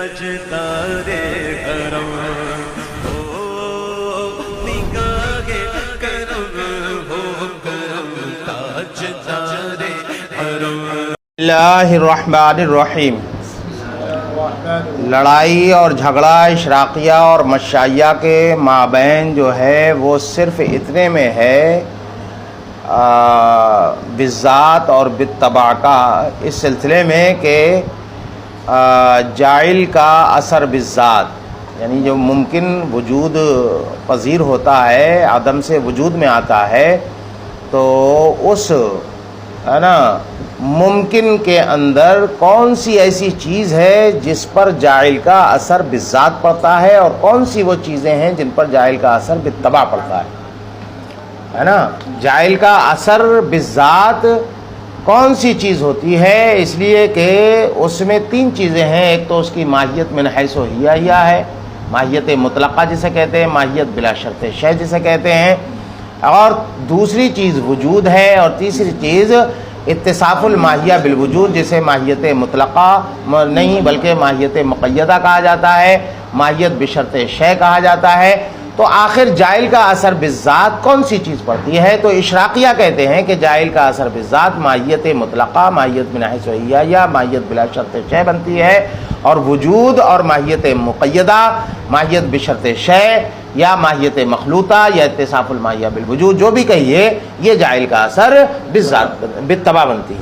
تاجدار حرم ہو، نگاہ کرم ہو کرم تاجدار حرم۔ بسم اللہ الرحمن الرحیم۔ لڑائی اور جھگڑا اشراقیہ اور مشائیہ کے مابین جو ہے وہ صرف اتنے میں ہے بالذات اور بالطبع کا، اس سلسلے میں کہ جائل کا اثر بالذات، یعنی جو ممکن وجود پذیر ہوتا ہے، عدم سے وجود میں آتا ہے، تو اس ہے نا ممکن کے اندر کون سی ایسی چیز ہے جس پر جائل کا اثر بالذات پڑتا ہے، اور کون سی وہ چیزیں ہیں جن پر جائل کا اثر بالطبع پڑتا ہے نا۔ جائل کا اثر بالذات کون سی چیز ہوتی ہے؟ اس لیے کہ اس میں تین چیزیں ہیں۔ ایک تو اس کی ماہیت من حیث ہیہ ہے، ماہیت مطلقہ جسے کہتے ہیں، ماہیت بلا شرط شے جسے کہتے ہیں، اور دوسری چیز وجود ہے، اور تیسری چیز اتصاف الماہیہ بالوجود جسے ماہیت مطلقہ نہیں بلکہ ماہیت مقیدہ کہا جاتا ہے، ماہیت بشرط شے کہا جاتا ہے۔ تو آخر جائل کا اثر بالذات کون سی چیز پڑتی ہے؟ تو اشراقیہ کہتے ہیں کہ جائل کا اثر بالذات ماہیت مطلقہ، ماہیت من حیث ہیہ یا ماہیت بلا شرط شے بنتی ہے، اور وجود اور ماہیت مقیدہ، ماہیت بشرط شے یا ماہیت مخلوطہ یا اتصاف الماہیہ بالوجود، جو بھی کہیے، یہ جائل کا اثر بالذات بالطبع بنتی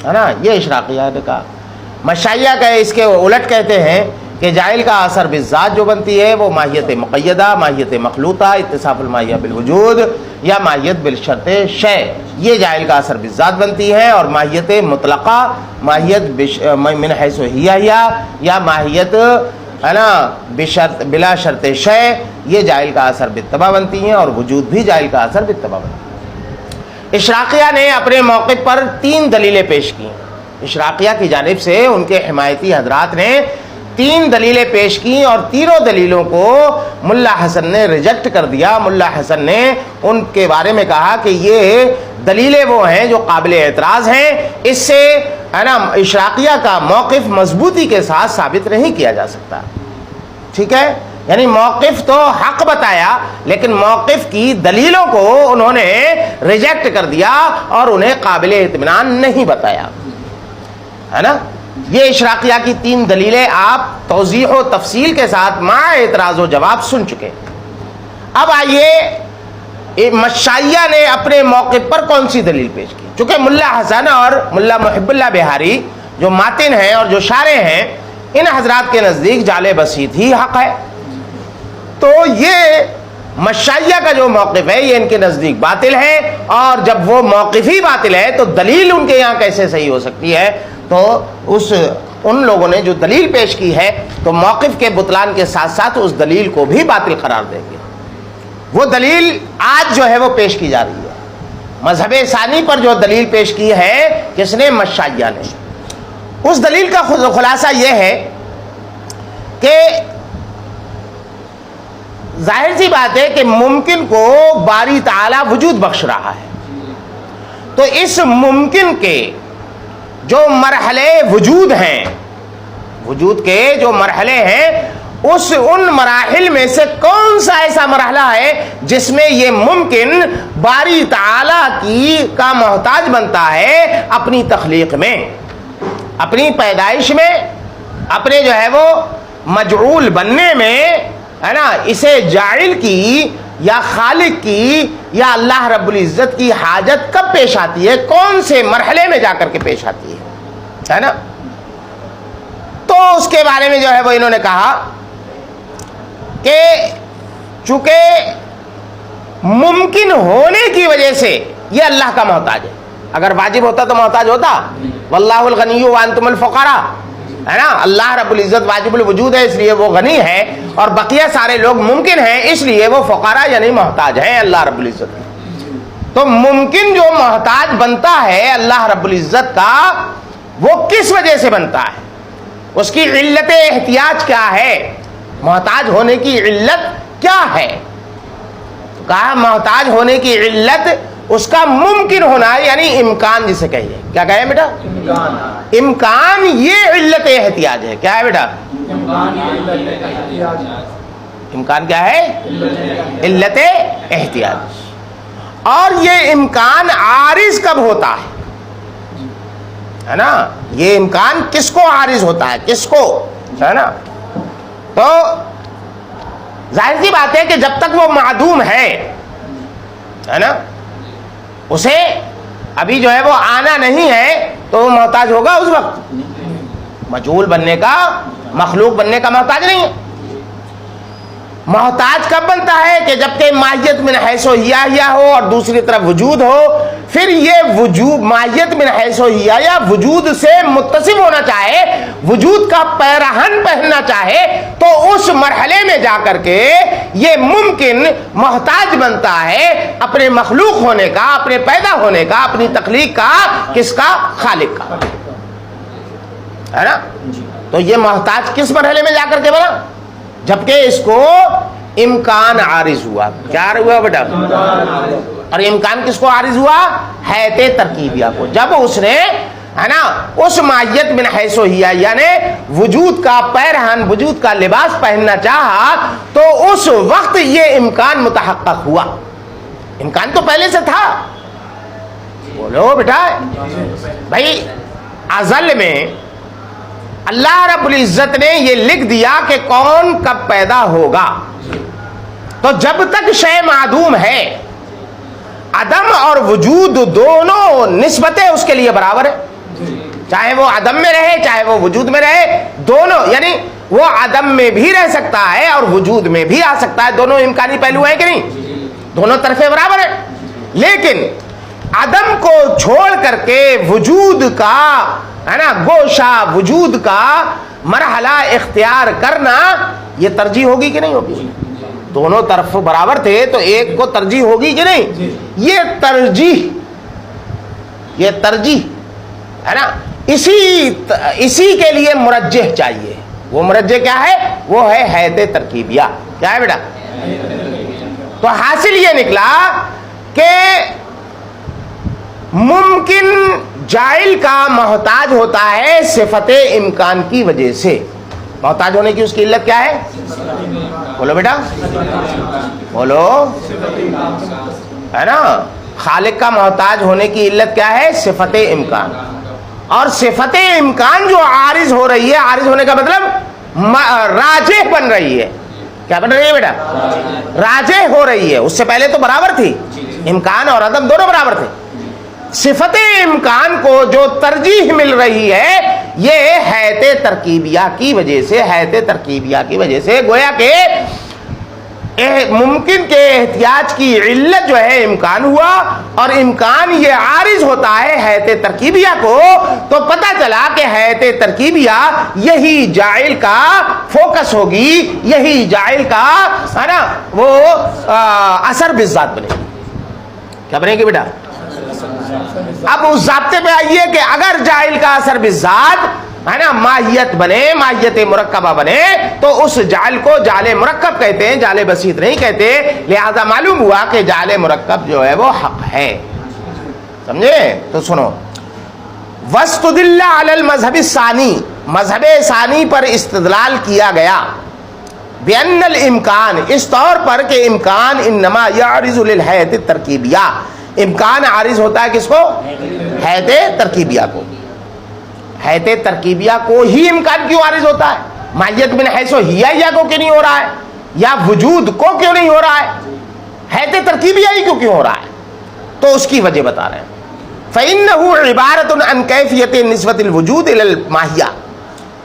ہے نا۔ یہ اشراقیہ نے کہا۔ مشائیہ کا اس کے الٹ کہتے ہیں کہ جائل کا اثر بالذات جو بنتی ہے وہ ماہیت مقیدہ، ماہیت مخلوطہ، اتصاف الماہیہ بالوجود یا ماہیت بالشرط شے، یہ جائل کا اثر بالذات بنتی ہے، اور ماہیت مطلقہ، ماہیت من حیث ہیہ یا ماہیت ہے نا بشرط بلا شرط شے، یہ جائل کا اثر بالطبع بنتی ہیں، اور وجود بھی جائل کا اثر بالطبع بنتی ہے۔ اشراقیہ نے اپنے موقف پر تین دلیلیں پیش کی۔ اشراقیہ کی جانب سے ان کے حمایتی حضرات نے تین دلیلیں پیش کی، اور تینوں دلیلوں کو ملا حسن نے ریجیکٹ کر دیا۔ ملا حسن نے ان کے بارے میں کہا کہ یہ دلیلیں وہ ہیں جو قابل اعتراض ہیں، اس سے ہے نا اشراقیہ کا موقف مضبوطی کے ساتھ ثابت نہیں کیا جا سکتا، ٹھیک ہے۔ یعنی موقف تو حق بتایا، لیکن موقف کی دلیلوں کو انہوں نے ریجیکٹ کر دیا اور انہیں قابل اطمینان نہیں بتایا، ہے نا۔ یہ اشراقیہ کی تین دلیلیں آپ توضیح و تفصیل کے ساتھ مع اعتراض و جواب سن چکے۔ اب آئیے مشائیہ نے اپنے موقف پر کون سی دلیل پیش کی۔ چونکہ ملا حسن اور ملا محب اللہ بہاری جو ماتن ہیں اور جو شارح ہیں، ان حضرات کے نزدیک جعل بسیط ہی حق ہے، تو یہ مشائیہ کا جو موقف ہے یہ ان کے نزدیک باطل ہے، اور جب وہ موقف ہی باطل ہے تو دلیل ان کے یہاں کیسے صحیح ہو سکتی ہے؟ تو ان لوگوں نے جو دلیل پیش کی ہے تو موقف کے بطلان کے ساتھ ساتھ اس دلیل کو بھی باطل قرار دیں گے۔ وہ دلیل آج جو ہے وہ پیش کی جا رہی ہے۔ مذہب ثانی پر جو دلیل پیش کی ہے کس نے؟ مشائیہ نے۔ اس دلیل کا خلاصہ یہ ہے کہ ظاہر سی بات ہے کہ ممکن کو باری تعالی وجود بخش رہا ہے، تو اس ممکن کے جو مرحلے وجود ہیں، وجود کے جو مرحلے ہیں، ان مراحل میں سے کون سا ایسا مرحلہ ہے جس میں یہ ممکن باری تعالی کا محتاج بنتا ہے اپنی تخلیق میں، اپنی پیدائش میں، اپنے جو ہے وہ مجعول بننے میں، ہے نا۔ اسے جاعل کی یا خالق کی یا اللہ رب العزت کی حاجت کب پیش آتی ہے، کون سے مرحلے میں جا کر کے پیش آتی ہے نا۔ تو اس کے بارے میں جو ہے وہ انہوں نے کہا کہ چونکہ ممکن ہونے کی وجہ سے یہ اللہ کا محتاج ہے، اگر واجب ہوتا تو محتاج ہوتا؟ واللہ الغنی وانتم الفقراء، ہے نا۔ اللہ رب العزت واجب الوجود ہے، اس لیے وہ غنی ہے، اور بقیہ سارے لوگ ممکن ہیں، اس لیے وہ فقراء یعنی محتاج ہیں اللہ رب العزت۔ تو ممکن جو محتاج بنتا ہے اللہ رب العزت کا، وہ کس وجہ سے بنتا ہے؟ اس کی علت احتیاج کیا ہے؟ محتاج ہونے کی علت کیا ہے؟ کہا محتاج ہونے کی علت اس کا ممکن ہونا ہے، یعنی امکان جسے کہیے، کیا کہے بیٹا؟ امکان۔ امکان یہ علت احتیاج ہے. کیا ہے بیٹا؟ امکان کیا ہے؟ علت احتیاج. اور یہ امکان عارض کب ہوتا ہے نا؟ یہ امکان کس کو عارض ہوتا ہے؟ کس کو؟ ہے نا؟ تو ظاہر سی بات ہے کہ جب تک وہ معدوم ہے نا، اسے ابھی جو ہے وہ آنا نہیں ہے، تو وہ محتاج ہوگا اس وقت. مجہول بننے کا، مخلوق بننے کا محتاج نہیں ہے. محتاج کب بنتا ہے؟ کہ جب کہ ماہیت من حیث ہیا ہو اور دوسری طرف وجود ہو. پھر یہ وجود ماہیت من حیث ہیا وجود سے متصف ہونا چاہے، وجود کا پیراہن پہننا چاہے، تو اس مرحلے میں جا کر کے یہ ممکن محتاج بنتا ہے اپنے مخلوق ہونے کا، اپنے پیدا ہونے کا، اپنی تخلیق کا. کس کا؟ خالق کا. ہے نا؟ تو یہ محتاج کس مرحلے میں جا کر کے بنا؟ جبکہ اس کو امکان عارض ہوا. کیا ہوا بیٹا؟ اور امکان کس کو عارض ہوا؟ حیت ترکیبیہ کو. جب اس نے ہے نا اس ماہیت من حیث ہیا یعنی وجود کا پیرہن، وجود کا لباس پہننا چاہا، تو اس وقت یہ امکان متحقق ہوا. امکان تو پہلے سے تھا. بولو بیٹا بھائی، ازل میں اللہ رب العزت نے یہ لکھ دیا کہ کون کب پیدا ہوگا. تو جب تک شے معدوم ہے، عدم اور وجود دونوں نسبتیں اس کے لیے برابر ہے. چاہے وہ عدم میں رہے، چاہے وہ وجود میں رہے، دونوں یعنی وہ عدم میں بھی رہ سکتا ہے اور وجود میں بھی آ سکتا ہے. دونوں امکانی پہلو ہیں کہ نہیں؟ دونوں طرفیں برابر ہیں. لیکن عدم کو چھوڑ کر کے وجود کا ہے نا گوشہ، وجود کا مرحلہ اختیار کرنا، یہ ترجیح ہوگی کہ نہیں ہوگی؟ دونوں طرف برابر تھے تو ایک کو ترجیح ہوگی کہ نہیں؟ یہ ترجیح ہے نا. اسی کے لیے مرجح چاہیے. وہ مرجح کیا ہے؟ وہ ہے حیت ترکیبیہ. کیا ہے بیٹا؟ تو حاصل یہ نکلا کہ ممکن جائل کا محتاج ہوتا ہے صفت امکان کی وجہ سے. محتاج ہونے کی اس کی علت کیا ہے؟ بولو بیٹا، بولو. ہے نا؟ خالق کا محتاج ہونے کی علت کیا ہے؟ صفت امکان. اور صفت امکان جو عارض ہو رہی ہے، عارض ہونے کا مطلب راجح بن رہی ہے. کیا بن رہی ہے بیٹا؟ راجح ہو رہی ہے. اس سے پہلے تو برابر تھی، امکان اور عدم دونوں برابر تھے. صفت امکان کو جو ترجیح مل رہی ہے، یہ حیت ترکیبیہ کی وجہ سے، حیت ترکیبیہ کی وجہ سے گویا کہ ممکن کے احتیاج کی علت جو ہے امکان ہوا، اور امکان یہ عارض ہوتا ہے حیت ترکیبیہ کو. تو پتہ چلا کہ حیت ترکیبیہ یہی جائل کا فوکس ہوگی، یہی جائل کا ہے نا وہ اثر بالذات بنے گی. کیا بنے گی بیٹا؟ اب اس ضابطے پہ آئیے کہ اگر جائل کا اثر بالذات ہے نا ماہیت بنے، ماہیت مرکبہ بنے، تو اس جعل کو جعل مرکب کہتے ہیں، جعل بسیط نہیں کہتے. لہذا معلوم ہوا کہ جعل مرکب جو ہے وہ حق ہے. سمجھے؟ تو سنو، واستدل علی المذہب الثانی، مذہب ثانی پر استدلال کیا گیا، بأن الامکان، اس طور پر کہ امکان انما یعرض للحیۃ الترکیبیہ، امکان عارض ہوتا ہے کس کو؟ حیت ترکیبیہ کو. حیت ترکیبیہ کو ہی امکان کیوں عارض ہوتا ہے؟ ماہیت من حیث ہیا کو کیوں نہیں ہو رہا ہے؟ یا وجود کو کیوں نہیں ہو رہا ہے؟ حیت ترکیبیہ ہی کیوں ہو رہا ہے؟ تو اس کی وجہ بتا رہے ہیں. فإنه عبارۃ عن کیفیت نسبت الوجود الی الماہیہ،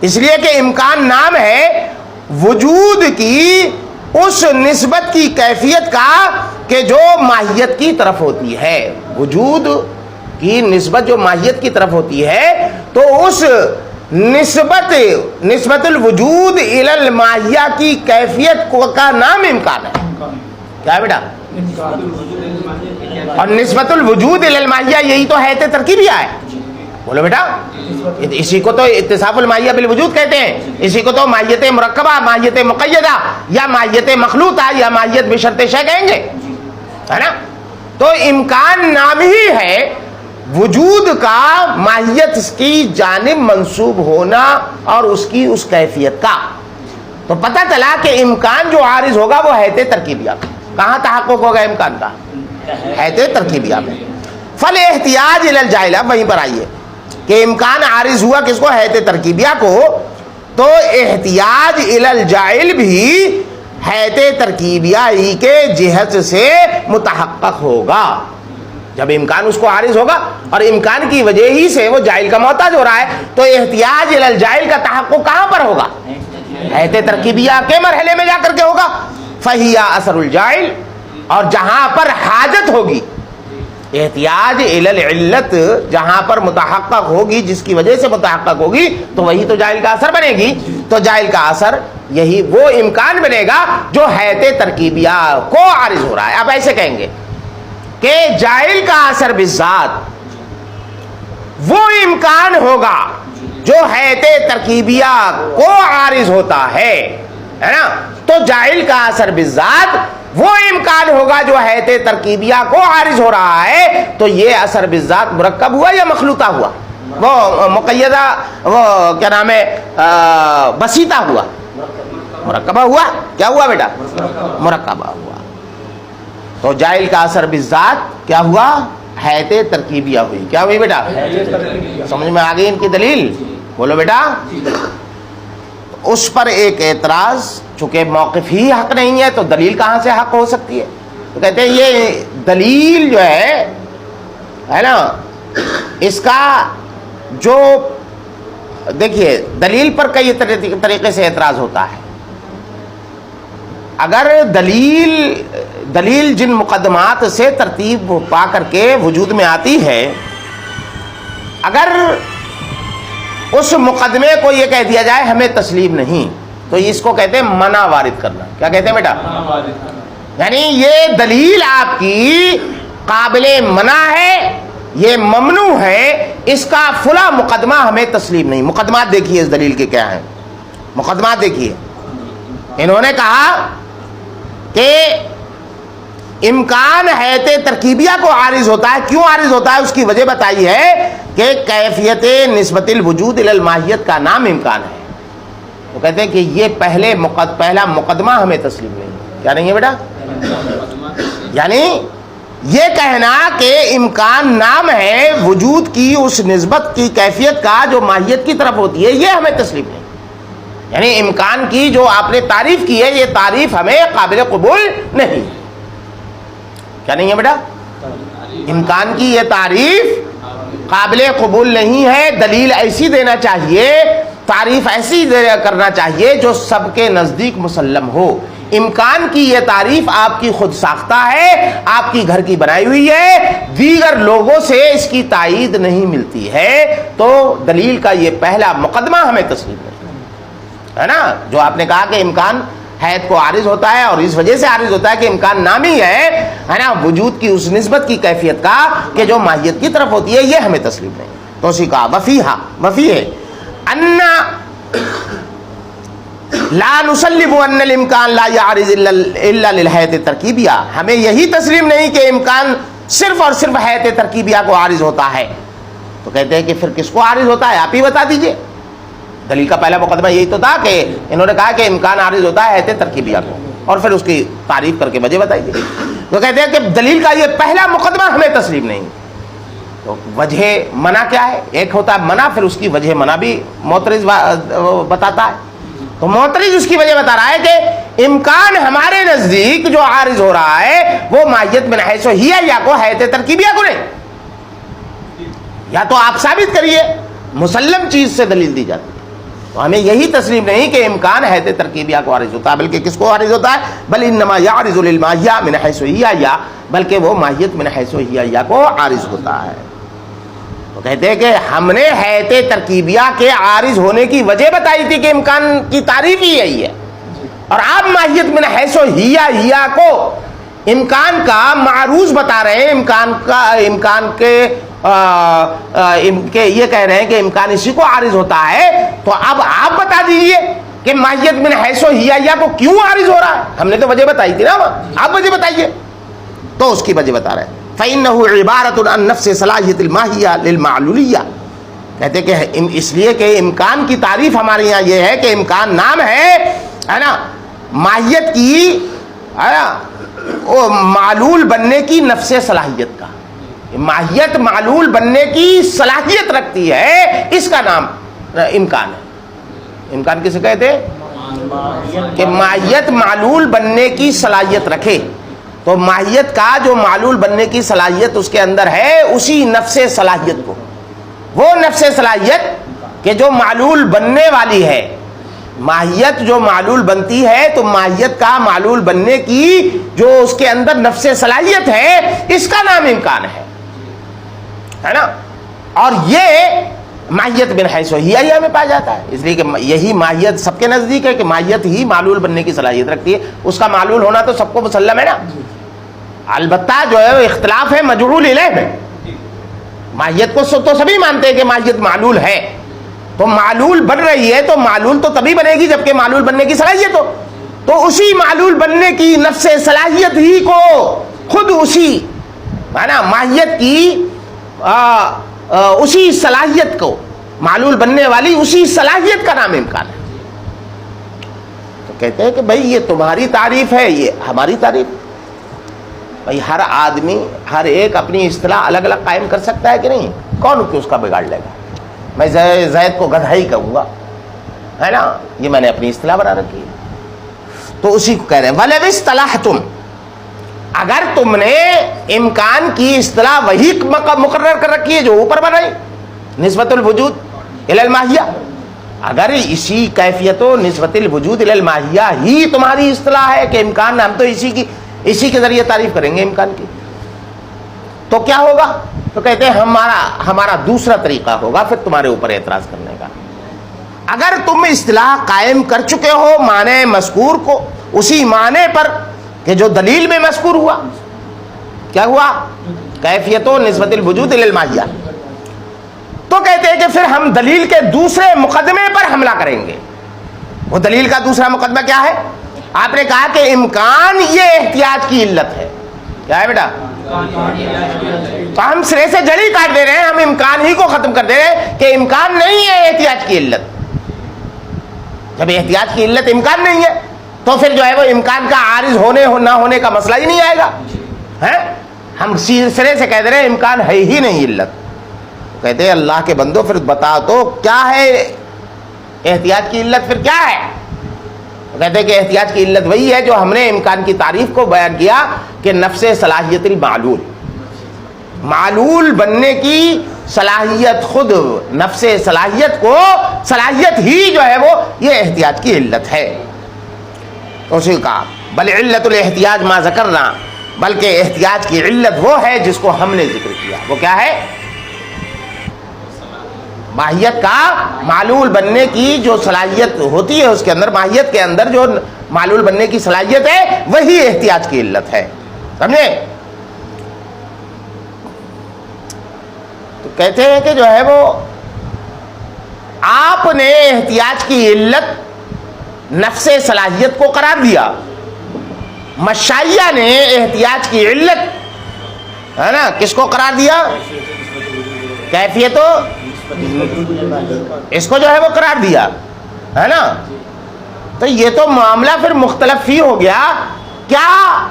اس لیے کہ امکان نام ہے وجود کی اس نسبت کی کیفیت کا کہ جو ماہیت کی طرف ہوتی ہے. وجود کی نسبت جو ماہیت کی طرف ہوتی ہے، تو اس نسبت الوجود الی الماہیہ کی کیفیت کا نام امکان ہے. کیا ہے بیٹا؟ اور نسبت الوجود الی الماہیہ یہی تو حیت ترکیبیہ ہے. بولو بیٹا، اسی کو تو اتصاف الماہیہ بالوجود کہتے ہیں. اسی کو تو ماہیت مرکبہ، ماہیت مقیدہ، یا ماہیت مخلوطہ، یا ماہیت بشرط شے کہیں گے. ہے نا؟ تو امکان نام ہی ہے وجود کا ماہیت کی جانب منسوب ہونا اور اس کی اس کیفیت کا. تو پتہ چلا کہ امکان جو عارض ہوگا وہ حیث ترکیبیہ میں. کہاں تحقق ہوگا امکان کا؟ حیث ترکیبیہ میں. فالاحتیاج الی الجاہل، اب وہیں پر آئیے کہ امکان عارض ہوا کس کو؟ حیث ترکیبیہ کو. تو احتیاج الی الجاہل بھی حیث ترکیبیہ ہی کے جہت سے متحقق ہوگا. جب امکان اس کو عارض ہوگا اور امکان کی وجہ ہی سے وہ جاہل کا محتاج ہو رہا ہے، تو احتیاج الی الجاہل کا تحقق کہاں پر ہوگا؟ حیث ترکیبیہ کے مرحلے میں جا کر کے ہوگا. فہی اثر الجاہل، اور جہاں پر حاجت ہوگی، احتیاج الی العلت جہاں پر متحقق ہوگی، جس کی وجہ سے متحقق ہوگی، تو وہی تو جاہل کا اثر بنے گی. تو جاہل کا اثر یہی وہ امکان بنے گا جو حیث ترکیبیہ کو عارض ہو رہا ہے. اب ایسے کہیں گے کہ جاہل کا اثر بالذات وہ امکان ہوگا جو حیث ترکیبیہ کو عارض ہوتا ہے نا. تو جاہل کا اثر بالذات وہ امکان ہوگا جو حیث ترکیبیہ کو عارض ہو رہا ہے. تو یہ اثر بالذات مرکب ہوا یا مخلوطہ ہوا؟ وہ مقیدہ، وہ کیا نام ہے، بسیطہ ہوا؟ مرکبہ ہوا. کیا ہوا بیٹا؟ مرکبہ ہوا. تو جاہل کا اثر بالذات کیا ہوا؟ حیث ترکیبیہ ہوئی. کیا ہوئی بیٹا؟ سمجھ میں آ گئی ان کی دلیل؟ بولو بیٹا. اس پر ایک اعتراض، چونکہ موقف ہی حق نہیں ہے تو دلیل کہاں سے حق ہو سکتی ہے؟ تو کہتے ہیں یہ دلیل جو ہے نا، اس کا جو دیکھیے دلیل پر کئی طریقے سے اعتراض ہوتا ہے. اگر دلیل جن مقدمات سے ترتیب پا کر کے وجود میں آتی ہے، اگر اس مقدمے کو یہ کہہ دیا جائے ہمیں تسلیم نہیں، تو اس کو کہتے ہیں منع وارد کرنا. کیا کہتے ہیں بیٹا؟ یعنی یہ دلیل آپ کی قابل منع ہے، یہ ممنوع ہے، اس کا فلاں مقدمہ ہمیں تسلیم نہیں. مقدمات دیکھیے اس دلیل کے کیا ہیں. مقدمات دیکھیے. انہوں نے کہا کہ امکان حیث ترکیبیہ کو عارض ہوتا ہے. کیوں عارض ہوتا ہے؟ اس کی وجہ بتائی ہے کہ کیفیت نسبت الوجود الی الماہیت کا نام امکان ہے. تو کہتے ہیں کہ یہ پہلا مقدمہ ہمیں تسلیم نہیں. کیا نہیں ہے بیٹا؟ یعنی یہ کہنا کہ امکان نام ہے وجود کی اس نسبت کی کیفیت کا جو ماہیت کی طرف ہوتی ہے، یہ ہمیں تسلیم نہیں. یعنی امکان کی جو آپ نے تعریف کی ہے، یہ تعریف ہمیں قابل قبول نہیں. کیا نہیں ہے بیٹا؟ امکان کی یہ تعریف قابل قبول نہیں ہے. دلیل ایسی دینا چاہیے، تعریف ایسی کرنا چاہیے جو سب کے نزدیک مسلم ہو. امکان کی یہ تعریف آپ کی خود ساختہ ہے، آپ کی گھر کی بنائی ہوئی ہے، دیگر لوگوں سے اس کی تائید نہیں ملتی ہے. تو دلیل کا یہ پہلا مقدمہ ہمیں تسلیم نہیں ہے نا. جو آپ نے کہا کہ امکان حیث کو عارض ہوتا ہے اور اس وجہ سے عارض ہوتا ہے کہ امکان نامی ہے نا، وجود کی اس نسبت کی کیفیت کا کہ جو ماہیت کی طرف ہوتی ہے، یہ ہمیں تسلیم نہیں. تو اسی کہا وفیہا، وفی ہے ان لا نسلم ان الامکان لا يعرض الا للحیث ترکیبیہ. ہمیں یہی تسلیم نہیں کہ امکان صرف اور صرف حیث ترکیبیہ کو عارض ہوتا ہے. تو کہتے ہیں کہ پھر کس کو عارض ہوتا ہے؟ آپ ہی بتا دیجئے. دلیل کا پہلا مقدمہ یہی تو تھا کہ انہوں نے کہا کہ امکان عارض ہوتا ہے حیث ترکیبیہ کو، اور پھر اس کی تعریف کر کے وجہ بتائی دی. تو کہتے ہیں کہ دلیل کا یہ پہلا مقدمہ ہمیں تسلیم نہیں. تو وجہ منع کیا ہے؟ ایک ہوتا ہے منع، پھر اس کی وجہ منع بھی معترض بتاتا ہے. تو معترض اس کی وجہ بتا رہا ہے کہ امکان ہمارے نزدیک جو عارض ہو رہا ہے وہ ماہیت من حیث ہی یا کو حیث ترکیبیہ کو نہیں. یا تو آپ ثابت کریے، مسلم چیز سے دلیل دی جاتی ہے. تو ہمیں یہی تسلیم نہیں کہ امکان حیث ترکیبیہ کو عارض ہوتا ہے، بلکہ کس کو عارض ہوتا ہے؟ بل انما یعرض للماہیہ من حیث ہی یا، بلکہ وہ ماہیت من حیث ہی یا کو عارض ہوتا ہے. تو کہتے ہیں کہ ہم نے حیث ترکیبیہ کے عارض ہونے کی وجہ بتائی تھی کہ امکان کی تعریف ہی یہی ہے، اور آپ ماہیت من حیث ہی یا کو امکان کا معروض بتا رہے ہیں. امکان کے یہ کہہ رہے ہیں کہ امکان اسی کو عارض ہوتا ہے. تو اب آپ بتا دیجئے کہ ماہیت من حیث ہی یا کو کیوں عارض ہو رہا ہے. ہم نے تو وجہ بتائی تھی نا، آپ وجہ بتائیے. تو اس کی وجہ بتا رہے ہیں فإنه عبارة عن نفس صلاحیت الماہیہ للمعلولیہ. کہتے کہ اس لیے کہ امکان کی تعریف ہمارے یہاں یہ ہے کہ امکان نام ہے نا ماہیت کی وہ معلول بننے کی نفس صلاحیت کا. ماہیت معلول بننے کی صلاحیت رکھتی ہے, اس کا نام امکان ہے. امکان کسے کہتے ہیں کہ ماہیت معلول بننے کی صلاحیت رکھے. تو ماہیت کا جو معلول بننے کی صلاحیت اس کے اندر ہے, اسی نفس صلاحیت کو, وہ نفس صلاحیت کہ جو معلول بننے والی ہے. ماہیت جو معلول بنتی ہے تو ماہیت کا معلول بننے کی جو اس کے اندر نفس صلاحیت ہے, اس کا نام امکان ہے نا. اور یہ ماہیت بن حیث ہیہ میں پایا جاتا ہے, اس لیے کہ یہی ماہیت سب کے نزدیک ہے کہ ماہیت ہی معلول بننے کی صلاحیت رکھتی ہے. اس کا معلول ہونا تو سب کو مسلم ہے نا. البتہ جو ہے وہ اختلاف ہے مجعول الیہ میں. ماہیت کو تو سبھی مانتے ہیں کہ ماہیت معلول ہے, تو معلول بن رہی ہے تو معلول تو تبھی بنے گی جبکہ معلول بننے کی صلاحیت ہو. تو اسی معلول بننے کی نفس صلاحیت ہی کو خود اسی ہے نا ماہیت کی اسی صلاحیت کو معلول بننے والی اسی صلاحیت کا نام امکان ہے. تو کہتے ہیں کہ بھائی یہ تمہاری تعریف ہے, یہ ہماری تعریف. بھائی ہر آدمی ہر ایک اپنی اصطلاح الگ الگ قائم کر سکتا ہے کہ نہیں؟ کون کہ اس کا بگاڑ لے گا؟ میں زید کو گدھا ہی کہوں گا ہے نا, یہ میں نے اپنی اصطلاح بنا رکھی ہے. تو اسی کو کہہ رہے ہیں وَلَوِ اصْطَلَحْتُمْ, اگر تم نے امکان کی اصطلاح وہی مقرر کر رکھی ہے جو اوپر بنائی نسبت الوجود الی الماہیہ, اگر اسی کیفیت و نسبت الوجود الی الماہیہ ہی تمہاری اصطلاح ہے کہ امکان, ہم تو اسی کے ذریعے تعریف کریں گے امکان کی, تو کیا ہوگا؟ تو کہتے ہیں ہمارا دوسرا طریقہ ہوگا پھر تمہارے اوپر اعتراض کرنے کا. اگر تم اصطلاح قائم کر چکے ہو معنی مذکور کو اسی معنی پر کہ جو دلیل میں مذکور ہوا, کیا ہوا؟ کیفیت و نسبت الوجود الی الماہیہ, تو کہتے ہیں کہ پھر ہم دلیل کے دوسرے مقدمے پر حملہ کریں گے. وہ دلیل کا دوسرا مقدمہ کیا ہے؟ آپ نے کہا کہ امکان یہ احتیاج کی علت ہے. کیا ہے بیٹا؟ تو ہم سرے سے جڑی کاٹ دے رہے ہیں, ہم امکان ہی کو ختم کر دے رہے ہیں کہ امکان نہیں ہے احتیاج کی علت. جب احتیاج کی علت امکان نہیں ہے تو پھر جو ہے وہ امکان کا عارض ہونے نہ ہونے کا مسئلہ ہی نہیں آئے گا. ہم سرے سے کہہ دے رہے ہیں امکان ہے ہی نہیں علت. کہتے ہیں اللہ کے بندو پھر بتا تو کیا ہے احتیاج کی علت, پھر کیا ہے؟ کہتے ہیں کہ احتیاج کی علت وہی ہے جو ہم نے امکان کی تعریف کو بیان کیا کہ نفس صلاحیت المعلول, معلول بننے کی صلاحیت, خود نفس صلاحیت کو صلاحیت ہی جو ہے وہ یہ احتیاج کی علت ہے. تو اسی کہا بل علت الاحتیاج ما ذکرنا, بلکہ احتیاج کی علت وہ ہے جس کو ہم نے ذکر کیا. وہ کیا ہے؟ ماہیت کا معلول بننے کی جو صلاحیت ہوتی ہے اس کے اندر, ماہیت کے اندر جو معلول بننے کی صلاحیت ہے وہی احتیاج کی علت ہے. سمجھے؟ تو کہتے ہیں کہ جو ہے وہ آپ نے احتیاج کی علت نفس صلاحیت کو قرار دیا, مشائیہ نے احتیاج کی علت ہے نا کس کو قرار دیا؟ کیفیت و اس کو جو ہے وہ قرار دیا ہے نا. تو یہ تو معاملہ پھر مختلف ہی ہو گیا. کیا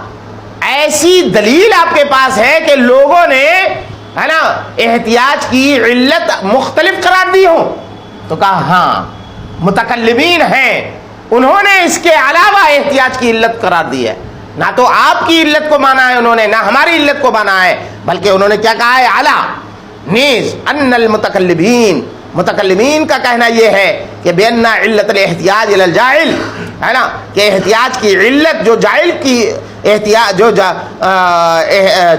ایسی دلیل آپ کے پاس ہے کہ لوگوں نے ہے نا احتیاج کی علت مختلف قرار دی ہو؟ تو کہا ہاں, متکلمین ہیں, انہوں نے اس کے علاوہ احتیاج کی علت قرار دی ہے. نہ تو آپ کی علت کو مانا ہے انہوں نے, نہ ہماری علت کو مانا ہے, بلکہ انہوں نے کیا کہا ہے؟ اعلیٰ نیز ان المتکلمین, متکلمین کا کہنا یہ ہے کہ بین علت الاحتیاج الی الجاہل ہے نا, کہ احتیاج کی علت جو جاہل کی احتیاج, جو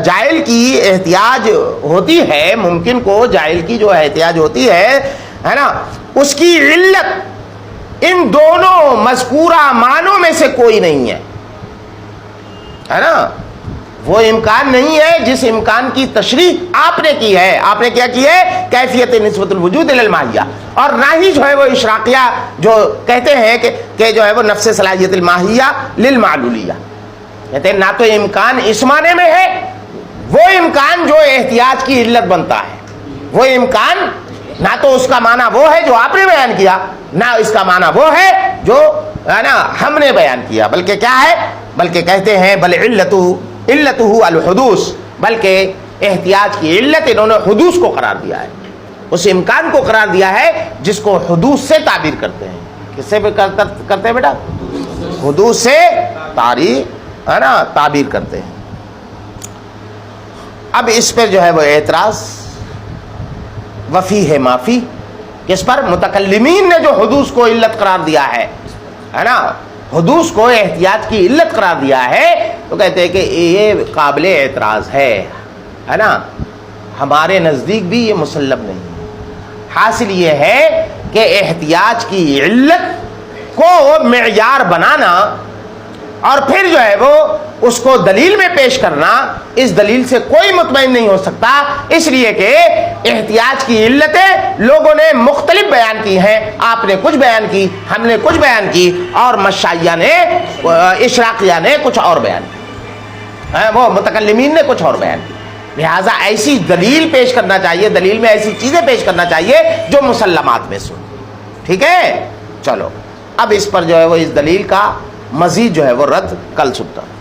جاہل کی احتیاج ہوتی ہے, ممکن کو جاہل کی جو احتیاج ہوتی ہے نا, اس کی علت ان دونوں مذکورہ معنوں میں سے کوئی نہیں ہے نا. وہ امکان نہیں ہے جس امکان کی تشریح آپ نے کی ہے. آپ نے کیا کی ہے؟ کیفیت نسبت الوجود الی الماہیہ. اور نہ ہی جو ہے وہ اشراقیہ جو کہتے ہیں کہ جو ہے وہ نفس صلاحیت الماہیہ للمعلولیہ, کہتے ہیں نہ تو امکان اس معنی میں ہے وہ امکان جو احتیاط کی علت بنتا ہے، وہ امکان نہ تو اس کا معنی وہ ہے جو آپ نے بیان کیا، نہ اس کا معنی وہ ہے جو ہے نا ہم نے بیان کیا، بلکہ کیا ہے، بلکہ کہتے ہیں بل علتہ الحدوث، بلکہ احتیاط کی علت انہوں نے حدوث کو قرار دیا ہے، اس امکان کو قرار دیا ہے جس کو حدوث سے تعبیر کرتے ہیں۔ کس سے کرتے ہیں بیٹا؟ حدوث سے ہے نا تعبیر کرتے ہیں۔ اب اس پر جو ہے وہ اعتراض وفی ہے معافی، کس پر؟ متکلمین نے جو حدوث کو علت قرار دیا ہے نا، حدوث کو احتیاط کی علت قرار دیا ہے، تو کہتے ہیں کہ یہ قابل اعتراض ہے نا، ہمارے نزدیک بھی یہ مسلم نہیں ہے۔ حاصل یہ ہے کہ احتیاط کی علت کو معیار بنانا اور پھر جو ہے وہ اس کو دلیل میں پیش کرنا، اس دلیل سے کوئی مطمئن نہیں ہو سکتا، اس لیے کہ احتیاط کی علتیں لوگوں نے مختلف بیان کی ہیں، آپ نے کچھ بیان کی، ہم نے کچھ بیان کی، اور مشائیہ نے اشراقیہ نے کچھ اور بیان کی، وہ متکلمین نے کچھ اور بیان کی۔ لہٰذا ایسی دلیل پیش کرنا چاہیے، دلیل میں ایسی چیزیں پیش کرنا چاہیے جو مسلمات میں سن، ٹھیک ہے؟ چلو اب اس پر جو ہے وہ اس دلیل کا مزید جو ہے وہ رد کل سنتا ہوں۔